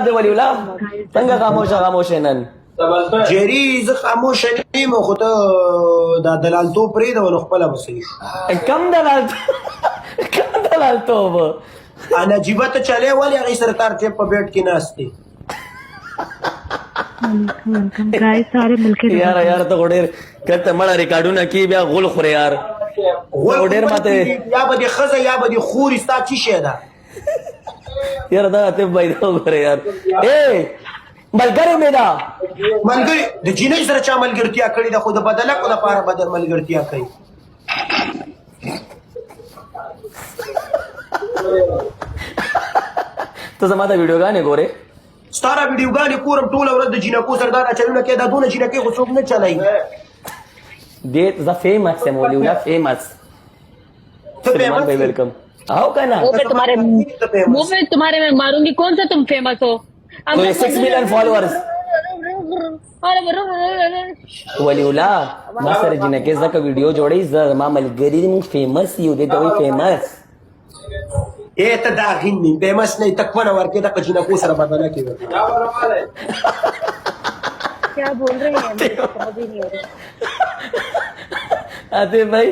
دی ولی الله څنګه خاموشه نن جری زه خاموشه نه یم خو ته دا دلالتوب پرېږده نو خپله به صحیح شو کم دلالتوب نجیبه ته چلی ولې هغې سره تار ټیپ په بیټ کې ناست دی یار ته خو ډېر کته مړه ریکارډونه کې بیا غول خورې یار ډېر ماته یا به دې ښځه یا به دې خوري ستا څه شی ده یار دا ته پیدا وګوره یار ملګری مې ده ملګري د جینۍ سره چا ملګرتیا کړې ده خو د بدلکو لپاره به در ملګرتیا کوي ته زما ته ویډیوګانې ګورې ستا را ویډیوګانې ګورم ټوله ورځ د جینکو سره دا چلونه کوي دا دونه جینکۍ خو څوک نه چلوي دې زه فیمس یم ولي الله فیمس سلیمان بھائی ویلکم आओ कहना वो मैं तुम्हारे में मारूंगी कौन सा तुम फेमस हो तो 6 मिलियन फॉलोअर्स वली उला ما سره جنکه زکه ویډیو جوړی زما ملګری مو فیمس یو دی دوی فیمس ته دا غین می فیمس نه تکونه ورکې د جینکو سره بدله کوي क्या बोल रहे हैं मुझे समझ ही नहीं आ रहा आते भाई